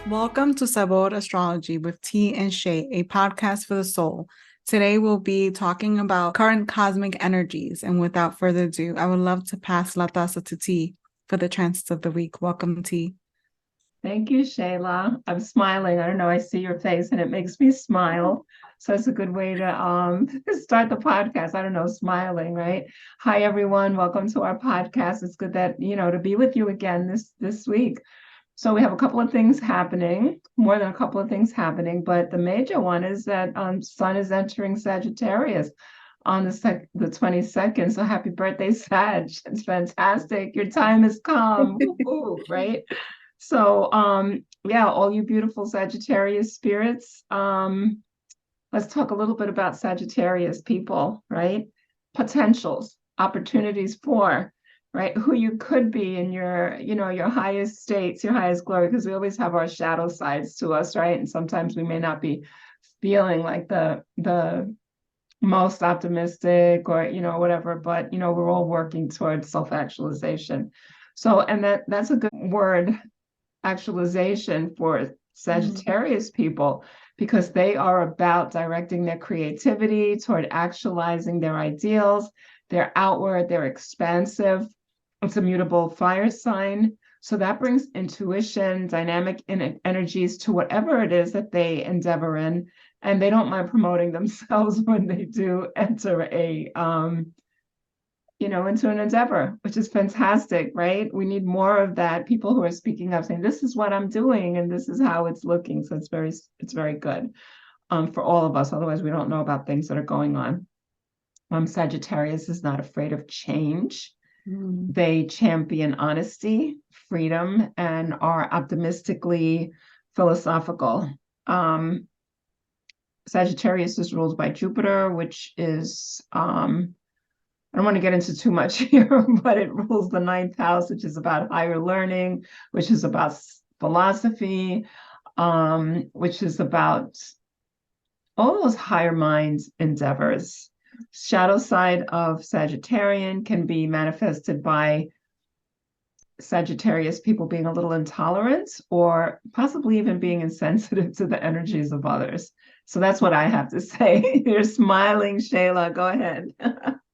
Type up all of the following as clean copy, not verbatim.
Welcome to Sabor Astrology with T and Shay, a podcast for the soul. Today we'll be talking about current cosmic energies. And without further ado, I would love to pass La Taza to T for the transits of the week. Welcome, T. Thank you, Shayla. I'm smiling. I don't know, I see your face and it makes me smile. So it's a good way to start the podcast. I don't know, smiling, right? Hi everyone. Welcome to our podcast. It's good that, to be with you again this week. So we have a couple of things happening, more than a couple of things happening, but the major one is that Sun is entering Sagittarius on the 22nd. So happy birthday, Sag. It's fantastic. Your time has come. Woo-hoo, right? So yeah, all you beautiful Sagittarius spirits, let's talk a little bit about Sagittarius people, right? Potentials, opportunities for, right? Who you could be in your highest states, your highest glory, because we always have our shadow sides to us, right? And sometimes we may not be feeling like the most optimistic or whatever, but we're all working towards self-actualization. So, and that's a good word, actualization, for Sagittarius people, because they are about directing their creativity toward actualizing their ideals. They're outward, they're expansive. It's a mutable fire sign. So that brings intuition, dynamic energies to whatever it is that they endeavor in. And they don't mind promoting themselves when they do enter into an endeavor, which is fantastic, right? We need more of that. People who are speaking up saying, this is what I'm doing and this is how it's looking. So it's very good for all of us. Otherwise, we don't know about things that are going on. Sagittarius is not afraid of change. They champion honesty, freedom, and are optimistically philosophical. Sagittarius is ruled by Jupiter, which is I don't want to get into too much here, but it rules the ninth house, which is about higher learning, which is about philosophy, which is about all those higher mind endeavors. Shadow side of Sagittarian can be manifested by Sagittarius people being a little intolerant or possibly even being insensitive to the energies of others. So that's what I have to say. You're smiling, Shayla. Go ahead.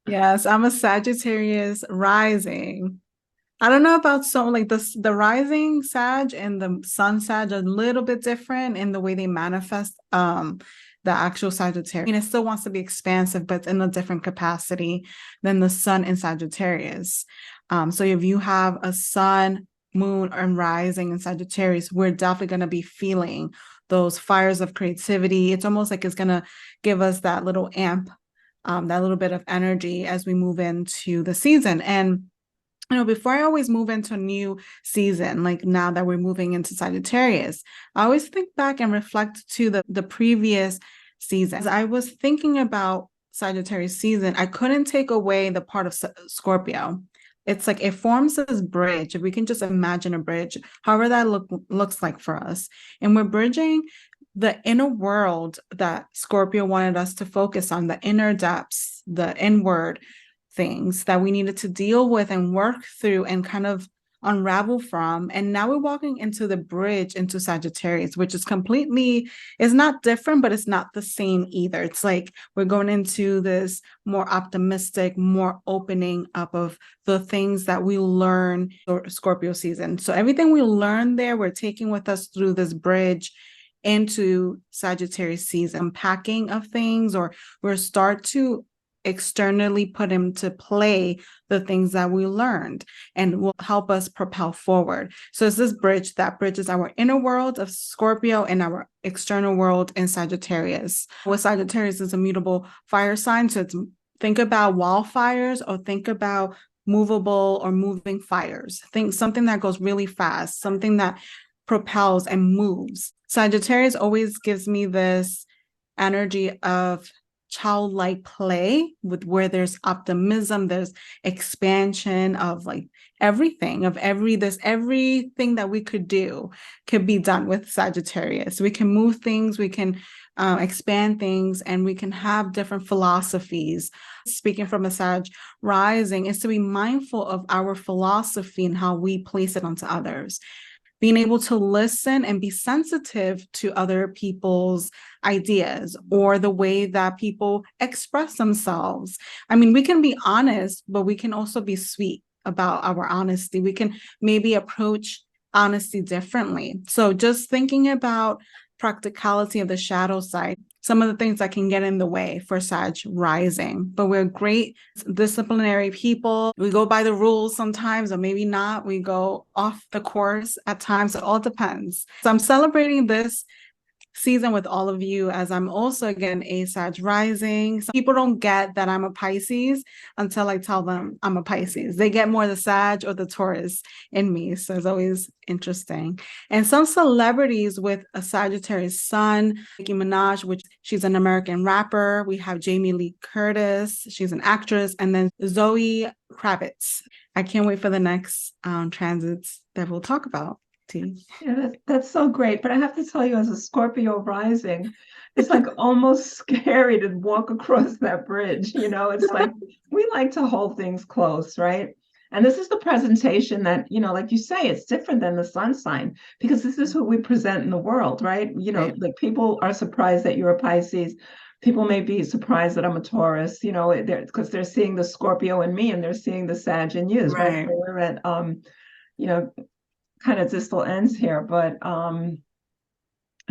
Yes, I'm a Sagittarius rising. I don't know about like the rising Sag and the sun Sag are a little bit different in the way they manifest the actual Sagittarius. I mean, it still wants to be expansive, but in a different capacity than the sun in Sagittarius. So if you have a sun, moon, and rising in Sagittarius, we're definitely going to be feeling those fires of creativity. It's almost like it's going to give us that little amp, that little bit of energy as we move into the season. And before I always move into a new season, like now that we're moving into Sagittarius, I always think back and reflect to the previous season. As I was thinking about Sagittarius season, I couldn't take away the part of Scorpio. It's like it forms this bridge. If we can just imagine a bridge, however that looks like for us. And we're bridging the inner world that Scorpio wanted us to focus on, the inner depths, the inward things that we needed to deal with and work through and kind of unravel from. And now we're walking into the bridge into Sagittarius, which is not different, but it's not the same either. It's like we're going into this more optimistic, more opening up of the things that we learn for Scorpio season. So everything we learned there, we're taking with us through this bridge into Sagittarius season, unpacking of things, or we'll start to externally put into play the things that we learned and will help us propel forward. So it's this bridge that bridges our inner world of Scorpio and our external world in Sagittarius. With Sagittarius is a mutable fire sign. So think about wildfires or think about movable or moving fires. Think something that goes really fast, something that propels and moves. Sagittarius always gives me this energy of childlike play with where there's optimism, there's expansion of like everything that we could do could be done with Sagittarius. We can move things, we can expand things, and we can have different philosophies. Speaking from a Sag rising is to be mindful of our philosophy and how we place it onto others. being able to listen and be sensitive to other people's ideas or the way that people express themselves. I mean, we can be honest, but we can also be sweet about our honesty. We can maybe approach honesty differently. So just thinking about practicality of the shadow side, some of the things that can get in the way for Sag rising. But we're great disciplinary people. We go by the rules sometimes, or maybe not. We go off the course at times. It all depends. So I'm celebrating this season with all of you, as I'm also again a Sag rising. Some people don't get that I'm a Pisces until I tell them I'm a Pisces. They get more the Sag or the Taurus in me. So it's always interesting. And some celebrities with a Sagittarius sun, Nicki Minaj, which she's an American rapper. We have Jamie Lee Curtis, she's an actress, and then Zoe Kravitz. I can't wait for the next transits that we'll talk about. Yeah, that's so great. But I have to tell you, as a Scorpio rising, it's like almost scary to walk across that bridge. It's like we like to hold things close, right? And this is the presentation that, like you say, it's different than the sun sign because this is who we present in the world, right? Right. Like people are surprised that you're a Pisces. People may be surprised that I'm a Taurus, because they're seeing the Scorpio in me and they're seeing the Sag in you, right? Right. So we're at, kind of distal ends here, but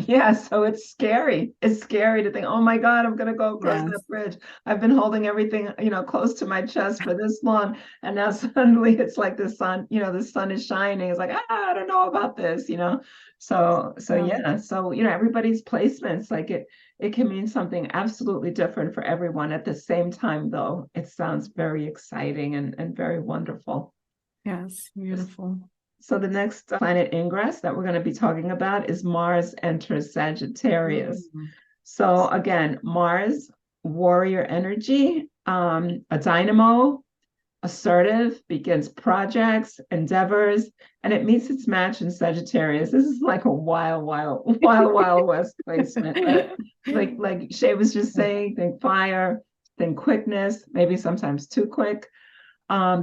yeah, so it's scary. It's scary to think, oh my God, I'm gonna go across Yes. that bridge. I've been holding everything, close to my chest for this long, and now suddenly it's like the sun is shining. It's like, I don't know about this. So yeah, so everybody's placements, like it can mean something absolutely different for everyone. At the same time, though, it sounds very exciting and very wonderful. Yes, beautiful. So the next planet ingress that we're going to be talking about is Mars enters Sagittarius. Mm. So again, Mars, warrior energy, a dynamo, assertive, begins projects, endeavors, and it meets its match in Sagittarius. This is like a wild west placement, right? Like Shay was just saying, think fire, think quickness, maybe sometimes too quick.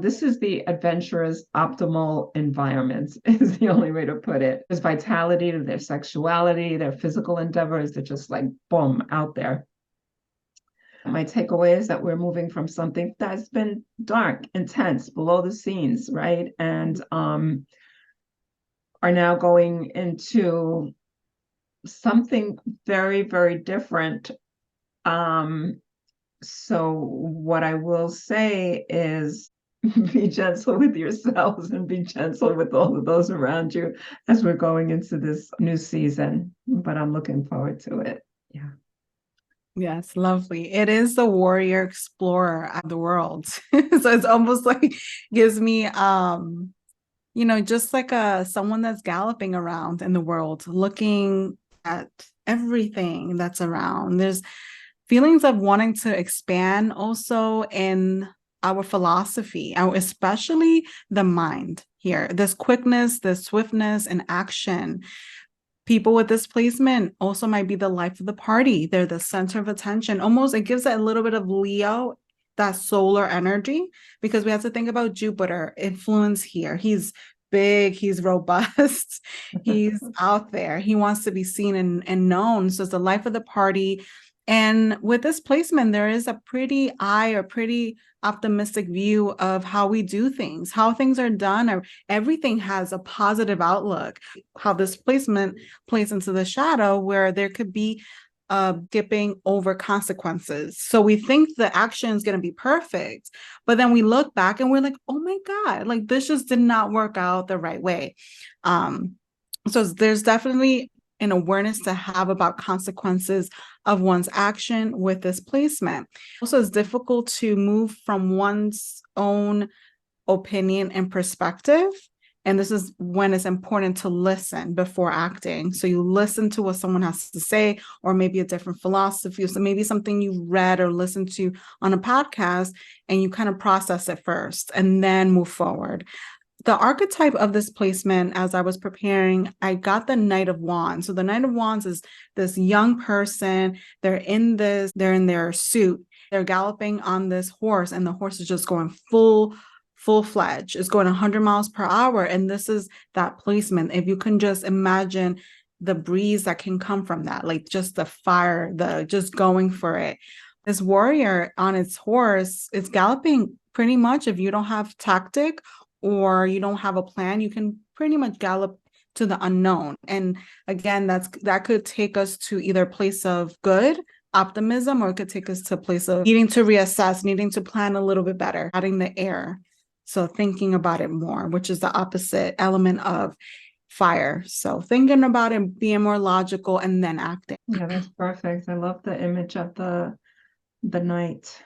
This is the adventurous optimal environment, is the only way to put it. There's vitality to their sexuality, their physical endeavors. They're just like, boom, out there. My takeaway is that we're moving from something that's been dark, intense, below the scenes, right? And are now going into something very, very different. So what I will say is be gentle with yourselves and be gentle with all of those around you as we're going into this new season. But I'm looking forward to it. Yeah. Yes, lovely. It is the warrior explorer of the world. So it's almost like gives me just like someone that's galloping around in the world, looking at everything that's around. There's feelings of wanting to expand also in our philosophy, especially the mind here. This quickness, this swiftness and action. People with this placement also might be the life of the party. They're the center of attention. Almost, it gives it a little bit of Leo, that solar energy, because we have to think about Jupiter influence here. He's big, he's robust, he's out there. He wants to be seen and known. So it's the life of the party. And with this placement, there is a pretty optimistic view of how we do things, how things are done, or everything has a positive outlook. How this placement plays into the shadow, where there could be skipping over consequences. So we think the action is going to be perfect, but then we look back and we're like, oh my God, like this just did not work out the right way. So there's definitely an awareness to have about consequences of one's action with this placement. Also, it's difficult to move from one's own opinion and perspective. And this is when it's important to listen before acting. So you listen to what someone has to say, or maybe a different philosophy, so maybe something you read or listened to on a podcast, and you kind of process it first and then move forward. The archetype of this placement, as I was preparing, I got the Knight of Wands. So the Knight of Wands is this young person. They're in their suit. They're galloping on this horse, and the horse is just going full-fledged. It's going 100 miles per hour. And this is that placement. If you can just imagine the breeze that can come from that, like just the fire, the just going for it. This warrior on its horse is galloping pretty much. If you don't have tactic or you don't have a plan, you can pretty much gallop to the unknown. And again, that could take us to either a place of good optimism, or it could take us to a place of needing to reassess, needing to plan a little bit better, adding the air. So thinking about it more, which is the opposite element of fire. So thinking about it, being more logical, and then acting. Yeah, that's perfect. I love the image of the knight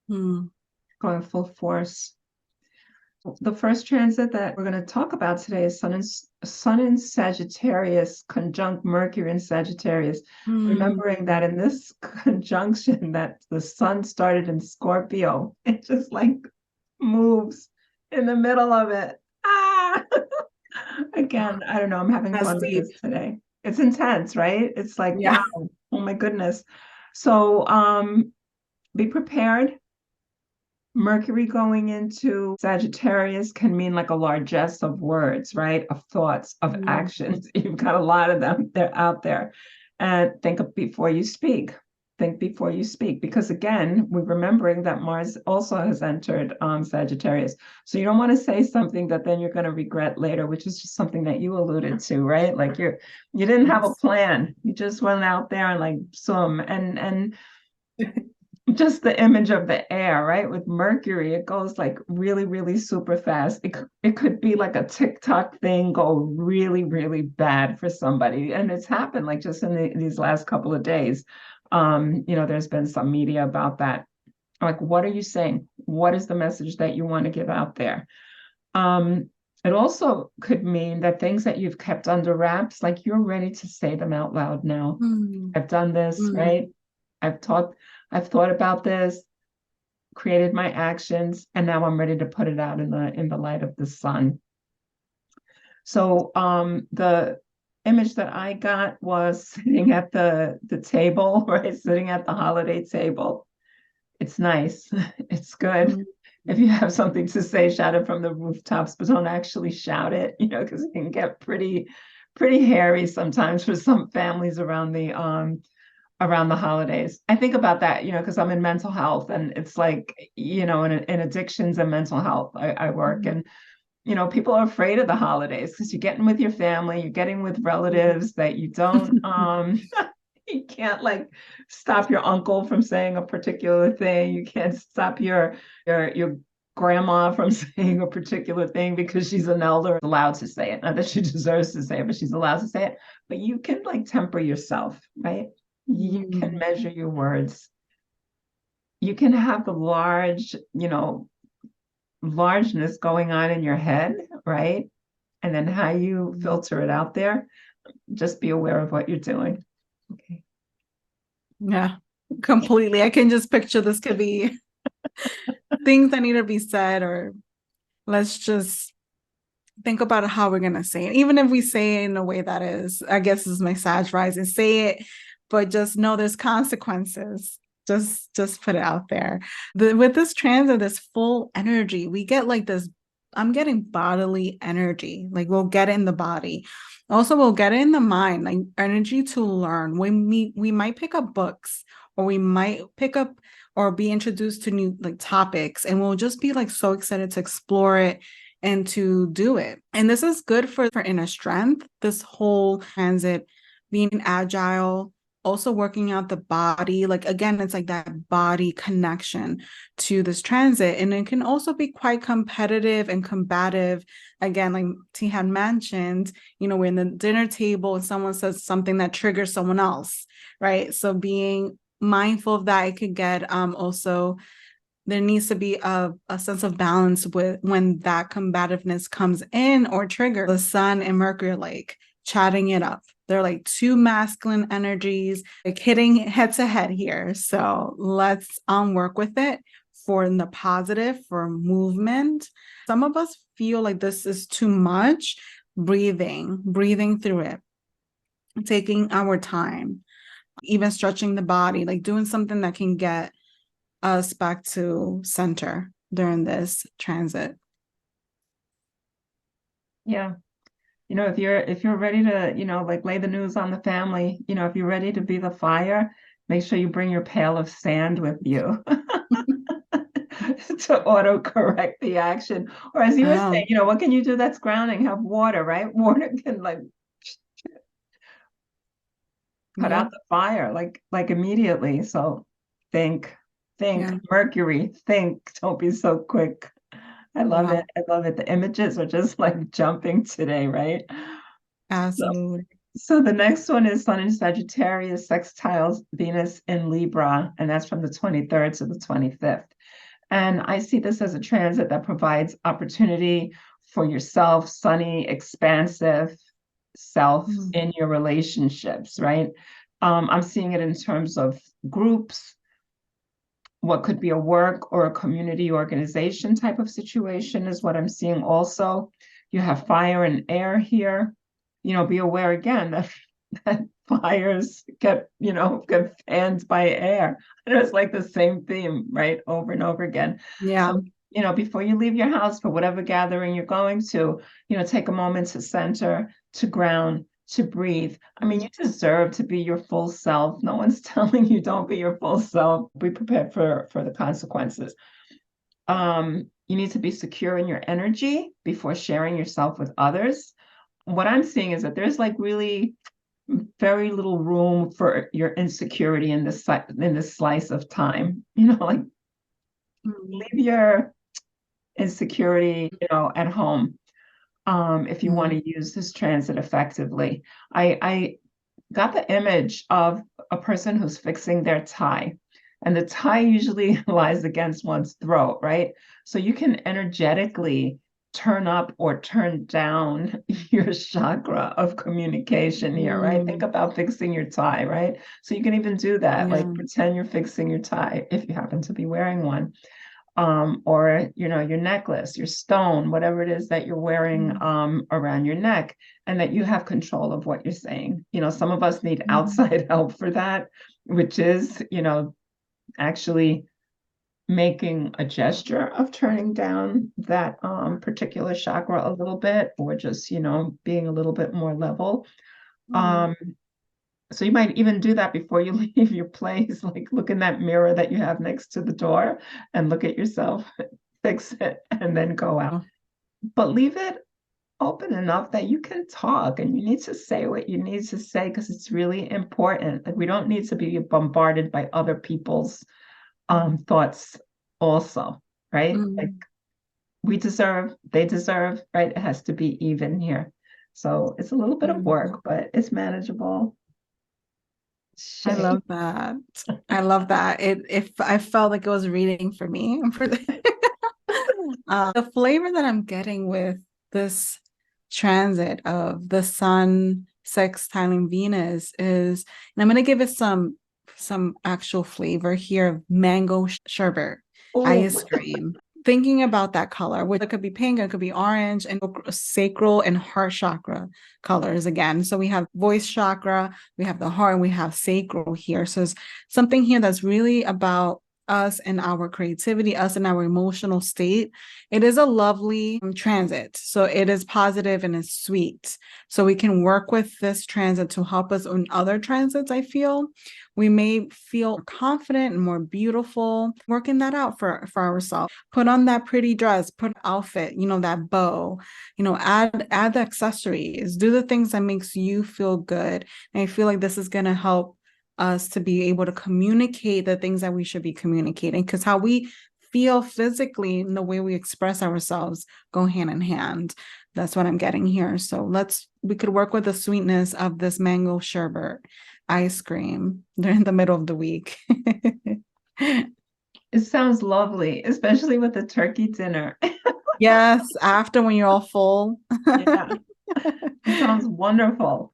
going full force. The first transit that we're going to talk about today is Sun in Sagittarius, conjunct Mercury in Sagittarius. Remembering that in this conjunction that the sun started in Scorpio, it just like moves in the middle of it. Again, I don't know. I'm having fun with this today. It's intense, right? It's like, wow, oh my goodness. So be prepared. Mercury going into Sagittarius can mean like a largesse of words, right? Of thoughts, of actions. You've got a lot of them. They're out there. And think before you speak. Think before you speak, because again, we're remembering that Mars also has entered Sagittarius. So you don't want to say something that then you're going to regret later, which is just something that you alluded to, right? Like you didn't have a plan. You just went out there and like some and just the image of the air, right? With Mercury, it goes like really, really super fast. It could be like a TikTok thing go really, really bad for somebody. And it's happened like just in these last couple of days. There's been some media about that. Like, what are you saying? What is the message that you want to give out there? It also could mean that things that you've kept under wraps, like you're ready to say them out loud now. I've done this, right? I've thought about this, created my actions, and now I'm ready to put it out in the light of the sun. So the image that I got was sitting at the table, right? Sitting at the holiday table. It's nice. It's good. If you have something to say, shout it from the rooftops, but don't actually shout it, because it can get pretty hairy sometimes for some families around the holidays. I think about that, because I'm in mental health, and it's like, in addictions and mental health, I work, and people are afraid of the holidays because you're getting with your family, you're getting with relatives that you don't, you can't like stop your uncle from saying a particular thing. You can't stop your grandma from saying a particular thing because she's an elder, allowed to say it. Not that she deserves to say it, but she's allowed to say it. But you can like temper yourself, right? You can measure your words. You can have the largeness going on in your head, right? And then how you filter it out there. Just be aware of what you're doing. Okay. Yeah, completely. I can just picture this could be things that need to be said, or let's just think about how we're going to say it. Even if we say it in a way that is, I guess this is my Sag rising, say it, but just know there's consequences. Just put it out there. With this transit, this full energy, we get like this, I'm getting bodily energy. Like we'll get it in the body. Also, we'll get it in the mind, like energy to learn. We might pick up books, or we might pick up or be introduced to new like topics, and we'll just be like so excited to explore it and to do it. And this is good for inner strength, this whole transit, being agile, also working out the body. Like, again, it's like that body connection to this transit. And it can also be quite competitive and combative. Again, like T had mentioned, we're in the dinner table and someone says something that triggers someone else, right? So being mindful of that, it could get also, there needs to be a sense of balance with when that combativeness comes in or trigger. The sun and Mercury are like chatting it up. They're like two masculine energies, like hitting head to head here. So let's work with it for the positive, for movement. Some of us feel like this is too much. Breathing through it, taking our time, even stretching the body, like doing something that can get us back to center, during this transit. Yeah. If you're ready to, like lay the news on the family, if you're ready to be the fire, make sure you bring your pail of sand with you to autocorrect the action. Or as you were saying, what can you do that's grounding? Have water, right? Water can like put out the fire like immediately. So think, Mercury, think, don't be so quick. I love it. I love it. The images are just like jumping today, right? Absolutely. So the next one is Sun in Sagittarius, Sextiles Venus in Libra, and that's from the 23rd to the 25th. And I see this as a transit that provides opportunity for yourself, sunny, expansive self in your relationships, right? I'm seeing it in terms of groups, what could be a work or a community organization type of situation is what I'm seeing also. You have fire and air here. Be aware again that fires get fanned by air. And it's like the same theme, right? Over and over again. Yeah. So, before you leave your house for whatever gathering you're going to, take a moment to center, to ground, to breathe. I mean, you deserve to be your full self. No one's telling you don't be your full self. Be prepared for the consequences. You need to be secure in your energy before sharing yourself with others. What I'm seeing is that there's like really very little room for your insecurity in this slice of time. Like leave your insecurity, at home. If you want to use this transit effectively. I got the image of a person who's fixing their tie, and the tie usually lies against one's throat, right? So you can energetically turn up or turn down your chakra of communication here, right? Think about fixing your tie, right? So you can even do that, like pretend you're fixing your tie if you happen to be wearing one. Or your necklace, your stone, whatever it is that you're wearing around your neck, and that you have control of what you're saying. Some of us need outside help for that, which is actually making a gesture of turning down that particular chakra a little bit, or just being a little bit more level. So you might even do that before you leave your place, like look in that mirror that you have next to the door and look at yourself, fix it, and then go out. But leave it open enough that you can talk, and you need to say what you need to say, because it's really important. Like, we don't need to be bombarded by other people's thoughts also, right? Like, we deserve, they deserve, right? It has to be even here. So it's a little bit of work, but it's manageable. I love that. I love that. If I felt like it was reading for me. The flavor that I'm getting with this transit of the sun sextiling Venus is, and I'm going to give it some actual flavor here of mango sherbet ice cream. Thinking about that color, which it could be pink, it could be orange, and sacral and heart chakra colors again. So we have voice chakra, we have the heart, and we have sacral here. So it's something here that's really about us and our creativity, us and our emotional state. It is a lovely transit. So it is positive and it's sweet. So we can work with this transit to help us in other transits, I feel. We may feel confident and more beautiful, working that out for ourselves. Put on that pretty dress, put an outfit, that bow, add the accessories, do the things that makes you feel good. And I feel like this is going to help us to be able to communicate the things that we should be communicating, because how we feel physically and the way we express ourselves go hand in hand. That's what I'm getting here. So we could work with the sweetness of this mango sherbet ice cream during the middle of the week. It sounds lovely, especially with the turkey dinner. Yes, after when you're all full. Yeah. It sounds wonderful.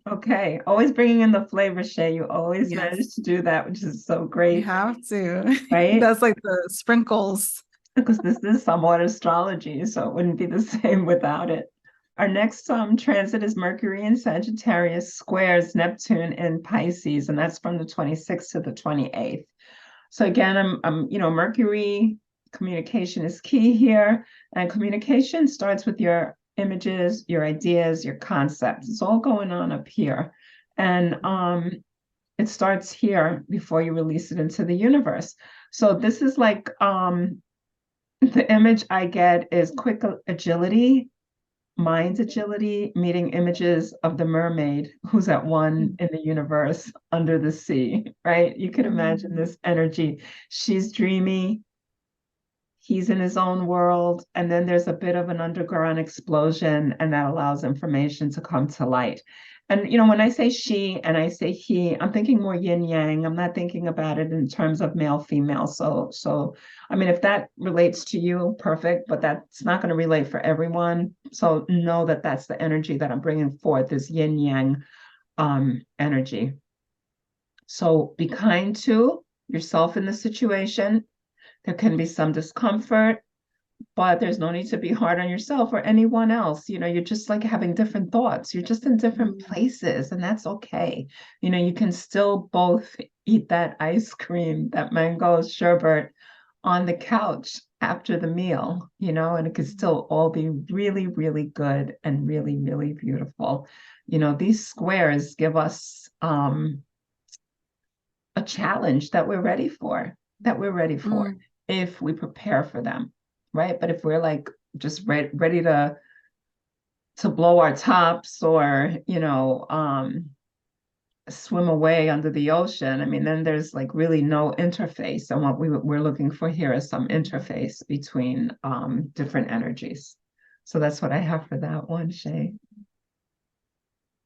Okay. Always bringing in the flavor, Shay. You always manage to do that, which is so great. You have to. Right? That's like the sprinkles. Because this is Sabor Astrology, so it wouldn't be the same without it. Our next transit is Mercury in Sagittarius squares Neptune in Pisces, and that's from the 26th to the 28th. So again, I'm Mercury Communication is key here. And communication starts with your images, your ideas, your concepts. It's all going on up here. And it starts here before you release it into the universe. So this is like the image I get is quick agility, mind agility, meeting images of the mermaid who's at one in the universe under the sea, right? You can imagine this energy. She's dreamy. He's in his own world. And then there's a bit of an underground explosion, and that allows information to come to light. And, you know, when I say she and I say he, I'm thinking more yin yang. I'm not thinking about it in terms of male, female. So, I mean, if that relates to you, perfect, but that's not going to relate for everyone. So know that that's the energy that I'm bringing forth, this yin yang energy. So be kind to yourself in the situation. There can be some discomfort, but there's no need to be hard on yourself or anyone else. You know, you're just like having different thoughts. You're just in different places, and that's okay. You know, you can still both eat that ice cream, that mango sherbet on the couch after the meal, you know, and it could still all be really, really good and really, really beautiful. You know, these squares give us a challenge that we're ready for, if we prepare for them, right? But if we're like just ready to blow our tops, or you know, swim away under the ocean, I mean, then there's like really no interface. And what we're looking for here is some interface between different energies. So that's what I have for that one, Shay.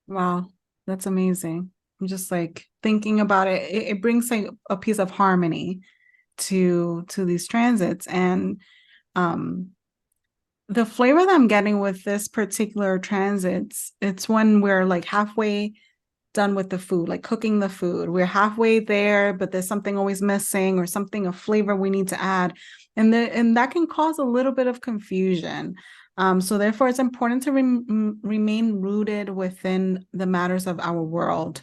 Wow, that's amazing. I'm just like thinking about it. It brings like a piece of harmony to these transits. And the flavor that I'm getting with this particular transits, it's when we're like halfway done with the food, like cooking the food. We're halfway there, but there's something always missing, or something, a flavor we need to add. And that can cause a little bit of confusion. So therefore, it's important to remain rooted within the matters of our world,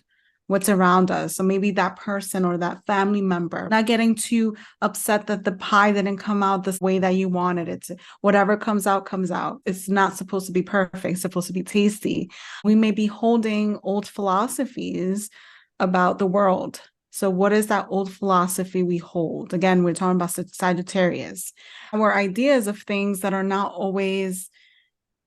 what's around us. So maybe that person or that family member, not getting too upset that the pie didn't come out the way that you wanted it to. Whatever comes out, comes out. It's not supposed to be perfect. It's supposed to be tasty. We may be holding old philosophies about the world. So what is that old philosophy we hold? Again, we're talking about Sagittarius. Our ideas of things that are not always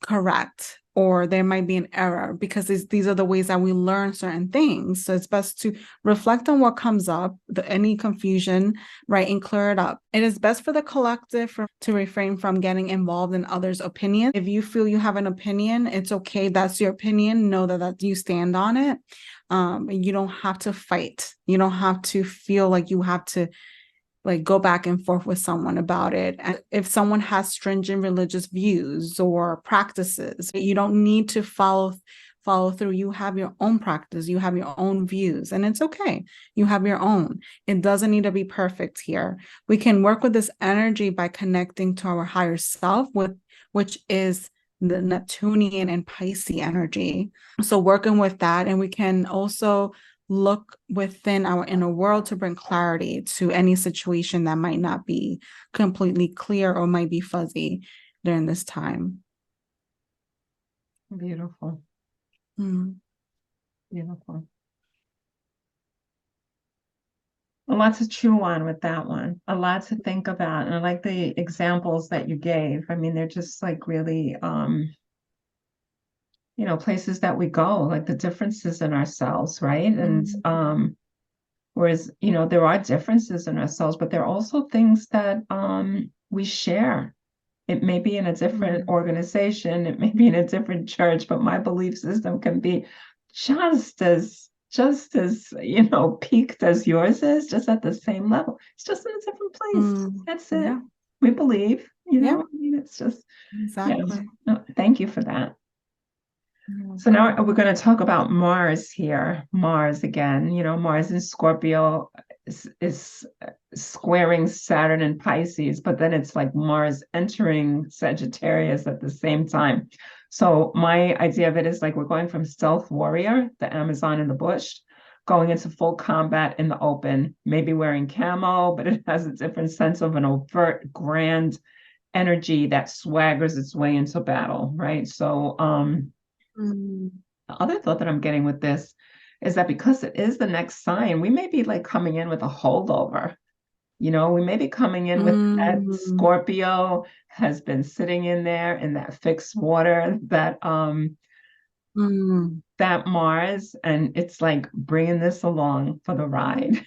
correct, or there might be an error, because these are the ways that we learn certain things. So it's best to reflect on what comes up, any confusion, right, and clear it up. It is best for the collective to refrain from getting involved in others' opinions. If you feel you have an opinion, it's okay. That's your opinion. Know that you stand on it. You don't have to fight. You don't have to feel like you have to like go back and forth with someone about it. And if someone has stringent religious views or practices, you don't need to follow through. You have your own practice, you have your own views, and it's okay. You have your own. It doesn't need to be perfect here. We can work with this energy by connecting to our higher self, which is the Neptunian and Pisces energy. So working with that, and we can also look within our inner world to bring clarity to any situation that might not be completely clear or might be fuzzy during this time. Beautiful. Beautiful. A lot to chew on with that one, a lot to think about. And I like the examples that you gave. I mean, they're just like really you know, places that we go, like the differences in ourselves, right? And whereas, you know, there are differences in ourselves, but there are also things that we share. It may be in a different organization, it may be in a different church, but my belief system can be just as you know, peaked as yours is, just at the same level. It's just in a different place. That's it. Yeah. We believe, you know, I mean, it's just Exactly. yeah. No, thank you for that. So now we're going to talk about Mars here. Mars again, you know, Mars in Scorpio is squaring Saturn and Pisces, but then it's like Mars entering Sagittarius at the same time. So my idea of it is like we're going from stealth warrior, the Amazon in the bush, going into full combat in the open, maybe wearing camo, but it has a different sense of an overt, grand energy that swaggers its way into battle, right? So the other thought that I'm getting with this is that because it is the next sign, we may be like coming in with a holdover. We may be coming in with that Mm, Scorpio has been sitting in there in that fixed water, mm, that Mars, and it's like bringing this along for the ride.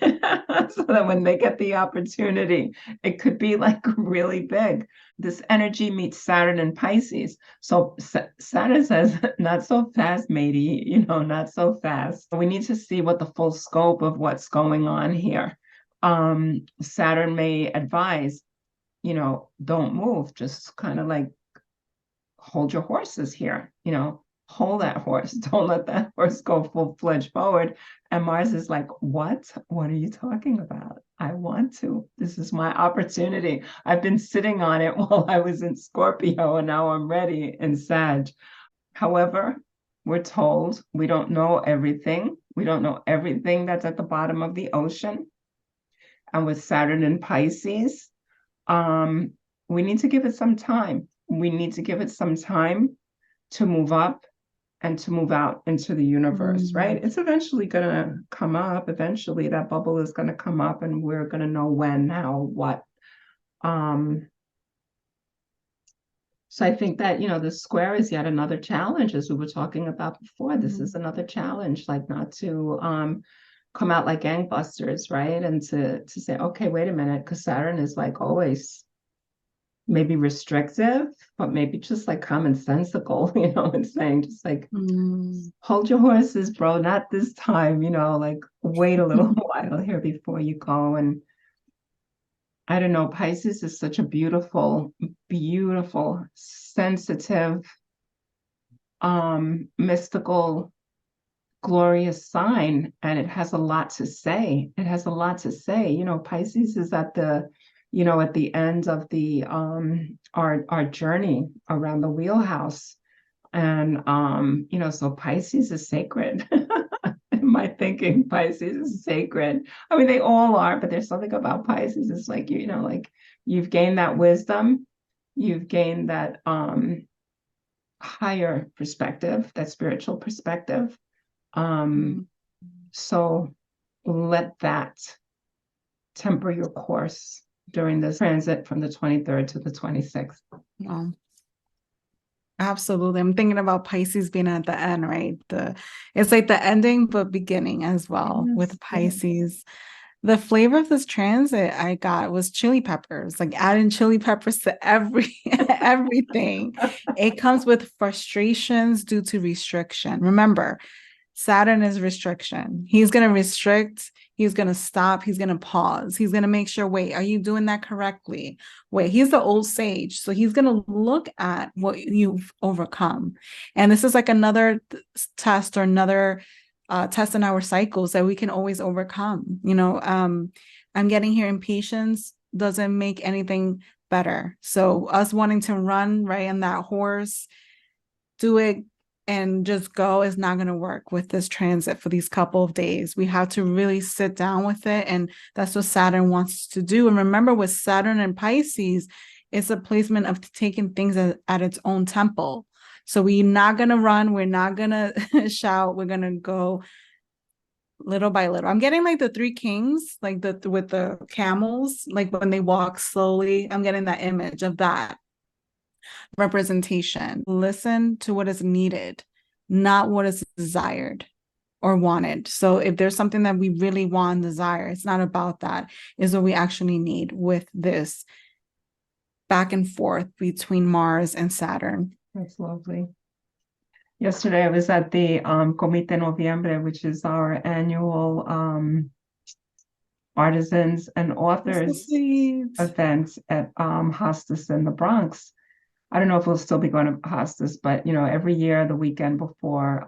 So that when they get the opportunity, it could be like really big. This energy meets Saturn and Pisces. So Saturn says, not so fast, matey, not so fast. We need to see what the full scope of what's going on here. Saturn may advise, don't move, just kind of like hold your horses here, hold that horse. Don't let that horse go full-fledged forward. And Mars is like, what? What are you talking about? I want to. This is my opportunity. I've been sitting on it while I was in Scorpio, and now I'm ready in Sag. However, we're told we don't know everything. We don't know everything that's at the bottom of the ocean. And with Saturn and Pisces, we need to give it some time. We need to give it some time to move up and to move out into the universe, right? mm, It's eventually going to come up. Eventually, that bubble is going to come up, and we're going to know when, how, what. So I think that, the square is yet another challenge, as we were talking about before. This is mm. another challenge, like not to come out like gangbusters, right? And to say, okay, wait a minute, because Saturn is like always maybe restrictive, but maybe just like commonsensical, it's saying just like Mm. hold your horses, bro, not this time, like wait a little while here before you go. And I don't know, Pisces is such a beautiful, beautiful, sensitive, mystical, glorious sign, and it has a lot to say. It has a lot to say. Pisces is at the end of the our journey around the wheelhouse. And so Pisces is sacred. In my thinking, Pisces is sacred. I mean, they all are, but there's something about Pisces. It's like like you've gained that wisdom, you've gained that higher perspective, that spiritual perspective. Um, Mm. so let that temper your course during this transit from the 23rd to the 26th. Wow. Absolutely. I'm thinking about Pisces being at the end, right? It's like the ending but beginning as well Yes, with yes. Pisces. The flavor of this transit I got was chili peppers, like adding chili peppers to everything. It comes with frustrations due to restriction. Remember, Saturn is restriction. He's going to restrict, he's going to stop, he's going to pause, he's going to make sure, wait, are you doing that correctly? Wait, he's the old sage. So he's going to look at what you've overcome. And this is like another test or another test in our cycles that we can always overcome. I'm getting here impatience doesn't make anything better. So us wanting to run right in that horse, do it and just go is not going to work with this transit for these couple of days. We have to really sit down with it. And that's what Saturn wants to do. And remember, with Saturn and Pisces, it's a placement of taking things at its own tempo. So we're not going to run. We're not going to shout. We're going to go little by little. I'm getting like the three kings, like with the camels, like when they walk slowly. I'm getting that image of that representation. Listen to what is needed, not what is desired or wanted. So if there's something that we really want and desire, it's not about that. Is what we actually need with this back and forth between Mars and Saturn. That's lovely. Yesterday, I was at the Comité Noviembre, which is our annual artisans and That's so authors sweet. event at Hostas in the Bronx. I don't know if we'll still be going to Hostas, but every year, the weekend before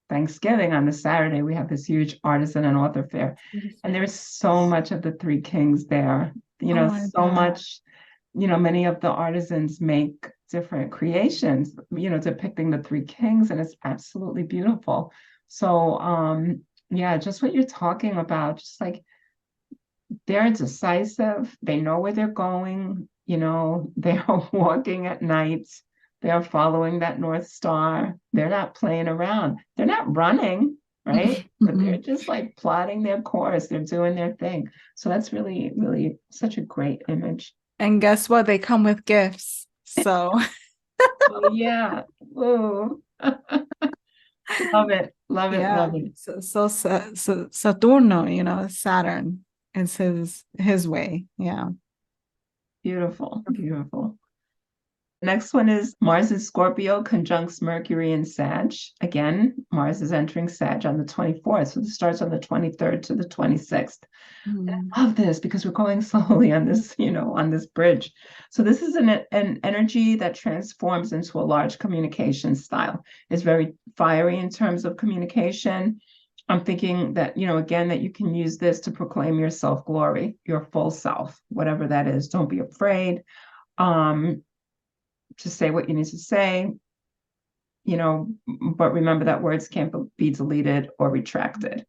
Thanksgiving on the Saturday, we have this huge artisan and author fair. And there's so much of the Three Kings there, Oh, I so bet. much, many of the artisans make different creations, depicting the Three Kings, and it's absolutely beautiful. So Yeah, just what you're talking about. Just like they're decisive, they know where they're going, they're walking at night, they're following that North Star, they're not playing around, they're not running, right? But they're just like plotting their course, they're doing their thing. So that's really, really such a great image. And guess what? They come with gifts. So Oh, yeah. Ooh. Love it, love it, yeah. love it. So Saturno, Saturn is his way. Yeah. Beautiful, beautiful. Next one is Mars in Scorpio conjuncts Mercury in Sag. Again, Mars is entering Sag on the 24th. So this starts on the 23rd to the 26th. And Mm. I love this because we're going slowly on this, on this bridge. So this is an energy that transforms into a large communication style. It's very fiery in terms of communication. I'm thinking that, again, that you can use this to proclaim your self-glory, your full self, whatever that is. Don't be afraid. To say what you need to say, but remember that words can't be deleted or retracted.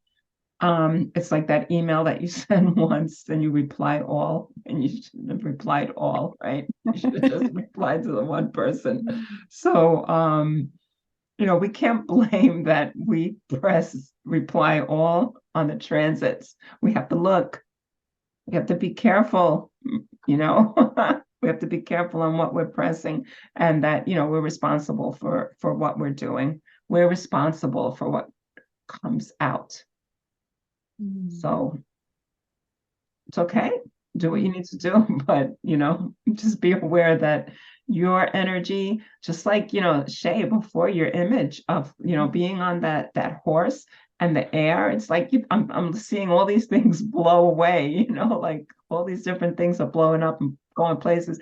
It's like that email that you send once and you reply all, and you shouldn't have replied all, right? You should have just replied to the one person. So, we can't blame that we press reply all on the transits. We have to look. We have to be careful, we have to be careful on what we're pressing, and that, we're responsible for what we're doing. We're responsible for what comes out. So it's okay. Do what you need to do, but, just be aware that your energy, just like, Shay, before your image of, being on that horse and the air, it's like I'm seeing all these things blow away, like all these different things are blowing up and going places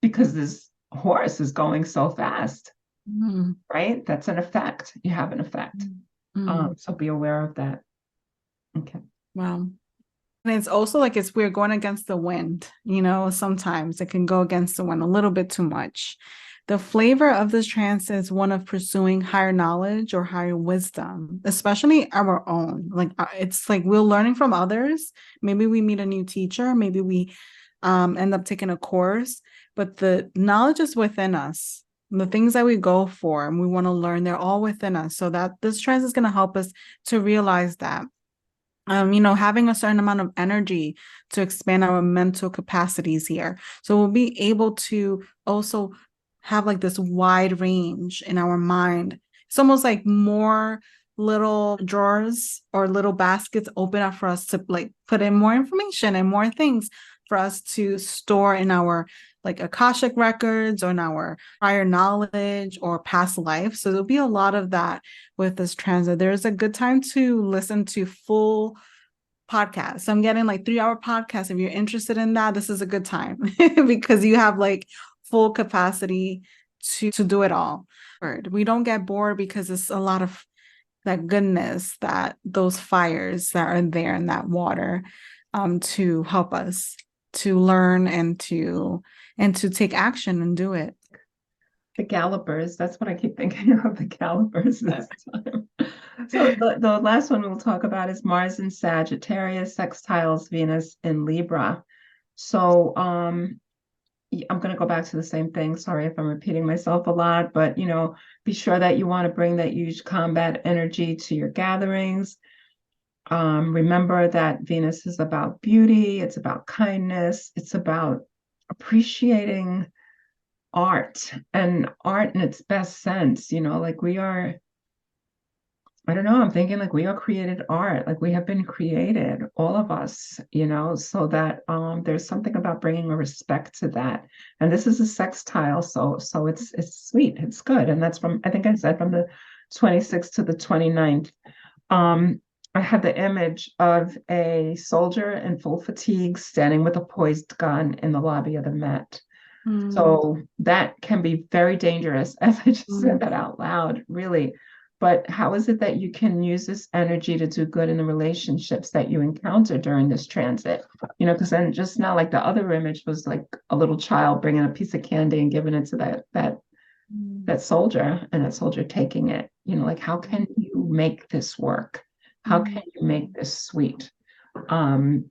because this horse is going so fast, Mm. right? That's an effect. You have an effect. Mm. So be aware of that. Okay. Wow. And it's also like we're going against the wind, sometimes it can go against the wind a little bit too much. The flavor of this transit is one of pursuing higher knowledge or higher wisdom, especially our own. Like it's like we're learning from others. Maybe we meet a new teacher, maybe we end up taking a course, but the knowledge is within us. The things that we go for and we want to learn, they're all within us. So that this transit is going to help us to realize that having a certain amount of energy to expand our mental capacities here. So we'll be able to also have like this wide range in our mind. It's almost like more little drawers or little baskets open up for us to like put in more information and more things for us to store in our like Akashic records or in our prior knowledge or past life. So there'll be a lot of that with this transit. There's a good time to listen to full podcasts. So I'm getting like 3-hour podcasts. If you're interested in that, this is a good time because you have like full capacity to do it all. We don't get bored because it's a lot of that goodness, that those fires that are there in that water to help us to learn and to take action and do it. The Gallopers. That's what I keep thinking of, the Gallopers this time. So the last one we'll talk about is Mars in Sagittarius, Sextiles Venus in Libra. So I'm going to go back to the same thing. Sorry if I'm repeating myself a lot, but be sure that you want to bring that huge combat energy to your gatherings. Remember that Venus is about beauty, it's about kindness, it's about appreciating art and art in its best sense, like we are, I don't know, I'm thinking like we are created art, like we have been created, all of us, so that there's something about bringing a respect to that. And this is a sextile, so it's sweet, it's good. And that's from, I think I said, from the 26th to the 29th. I had the image of a soldier in full fatigue standing with a poised gun in the lobby of the Met. So that can be very dangerous, as I just said that out loud, really. But how is it that you can use this energy to do good in the relationships that you encounter during this transit? Because then just now, like the other image was like a little child bringing a piece of candy and giving it to that soldier, and that soldier taking it. Like how can you make this work? How can you make this sweet? Um,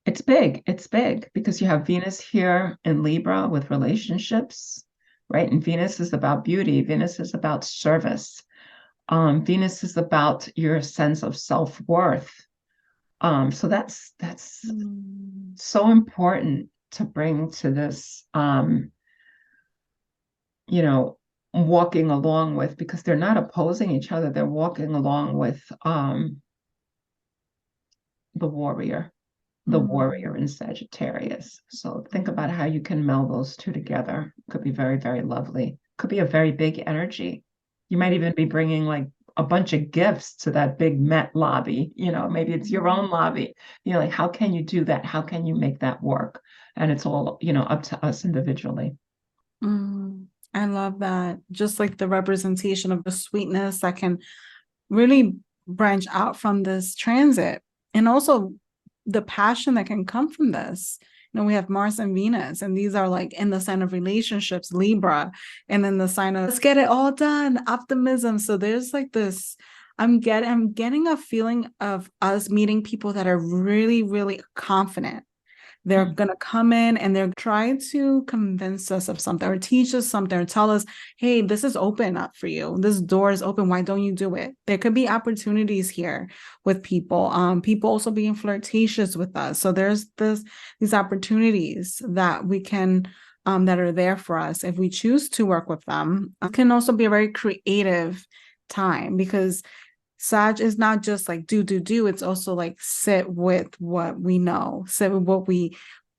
it's big. It's big because you have Venus here in Libra with relationships, right? And Venus is about beauty. Venus is about service. Venus is about your sense of self-worth. So that's so important to bring to this, you know, walking along with, because they're not opposing each other. They're walking along with the warrior, the warrior in Sagittarius. So think about how you can meld those two together. Could be very, very lovely. Could be a very big energy. You might even be bringing like a bunch of gifts to that big Met lobby. You know, maybe it's your own lobby. You know, like how can you do that? How can you make that work? And it's all, you know, up to us individually. I love that. Just like the representation of the sweetness that can really branch out from this transit, and also the passion that can come from this. You know, we have Mars and Venus, and these are like in the sign of relationships, Libra, and then the sign of let's get it all done, optimism. So there's like this. I'm getting a feeling of us meeting people that are really, really confident. They're going to come in and they're trying to convince us of something or teach us something or tell us, hey, this is open up for you. This door is open. Why don't you do it? There could be opportunities here with people. People also being flirtatious with us. So there's these opportunities that we can that are there for us if we choose to work with them. It can also be a very creative time because Sag is not just like do. It's also like sit with what we know, sit with what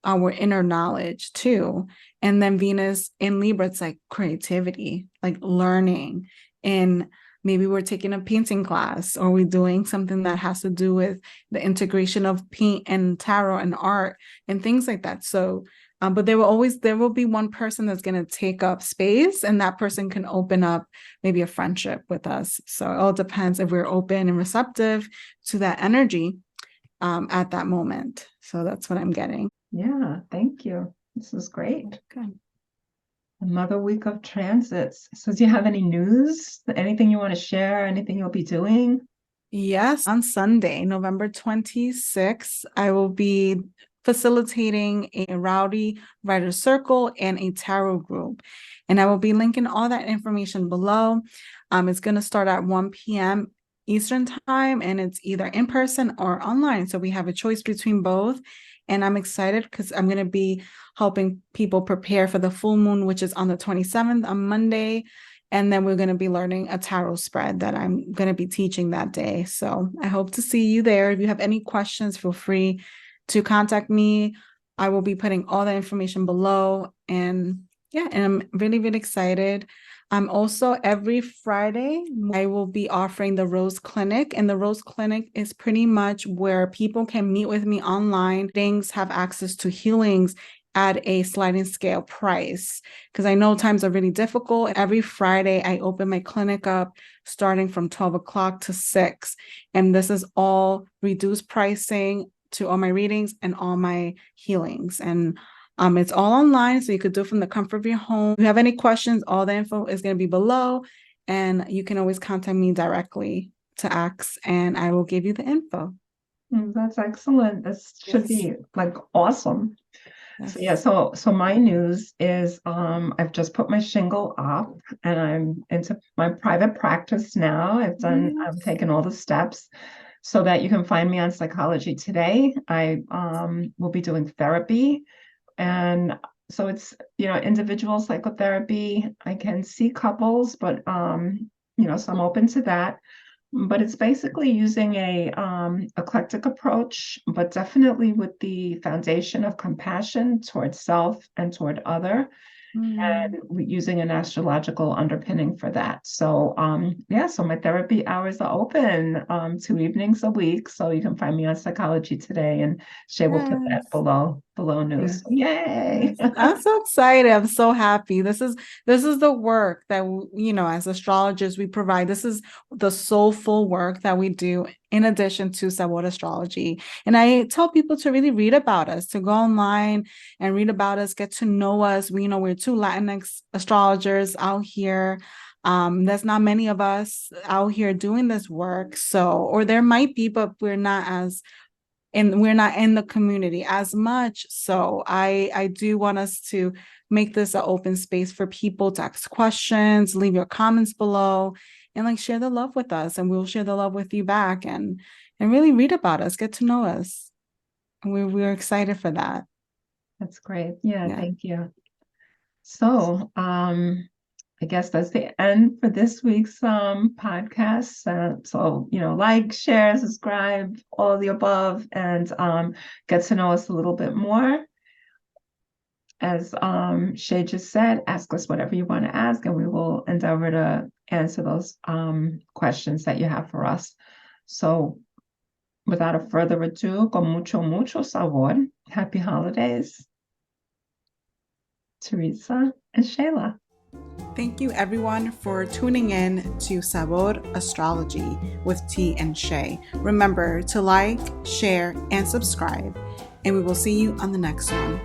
our inner knowledge too. And then Venus in Libra, it's like creativity, like learning. And maybe we're taking a painting class or we're doing something that has to do with the integration of paint and tarot and art and things like that. So but there will be one person that's going to take up space, and that person can open up maybe a friendship with us. So it all depends if we're open and receptive to that energy at that moment. So that's what I'm getting. Yeah, thank you. This is great. Good. Another week of transits. So do you have any news? Anything you want to share? Anything you'll be doing? Yes, on Sunday, November 26th, I will be facilitating a Rowdy Writer Circle and a tarot group. And I will be linking all that information below. It's going to start at 1 p.m. Eastern time, and it's either in person or online. So we have a choice between both. And I'm excited because I'm going to be helping people prepare for the full moon, which is on the 27th on Monday. And then we're going to be learning a tarot spread that I'm going to be teaching that day. So I hope to see you there. If you have any questions, feel free to contact me. I will be putting all the information below. And yeah, and I'm really, really excited. I'm also every Friday, I will be offering the Rose Clinic. And the Rose Clinic is pretty much where people can meet with me online. Things have access to healings at a sliding scale price because I know times are really difficult. Every Friday, I open my clinic up starting from 12 o'clock to 6. And this is all reduced pricing to all my readings and all my healings. And it's all online, so you could do it from the comfort of your home. If you have any questions, all the info is going to be below. And you can always contact me directly to ask, and I will give you the info. That's excellent. This should be like awesome. Yes. So yeah, so my news is I've just put my shingle up and I'm into my private practice now. I've taken all the steps so that you can find me on Psychology Today. I will be doing therapy, and so it's, you know, individual psychotherapy. I can see couples, but you know, so I'm open to that. But it's basically using a eclectic approach, but definitely with the foundation of compassion toward self and toward other, and using an astrological underpinning for that. So yeah, so my therapy hours are open 2 evenings a week. So you can find me on Psychology Today, and Shay will put that below news. So yay! I'm so excited. I'm so happy. This is the work that you know, as astrologers we provide. This is the soulful work that we do in addition to Sabor Astrology. And I tell people to really read about us, to go online and read about us, get to know us. We, you know, we're two Latinx astrologers out here. There's not many of us out here doing this work. So, or there might be, but we're not in the community as much. So I do want us to make this an open space for people to ask questions, leave your comments below, and like share the love with us, and we'll share the love with you back, and really read about us, get to know us. And we're excited for that. That's great. Yeah, thank you. So I guess that's the end for this week's podcast. So, like, share, subscribe, all of the above, and get to know us a little bit more. As Shay just said, ask us whatever you want to ask, and we will endeavor to answer those questions that you have for us. So without a further ado, con mucho sabor, happy holidays, Teresa and Shayla. Thank you everyone for tuning in to Sabor Astrology with T and Shay. Remember to like, share, and subscribe, and we will see you on the next one.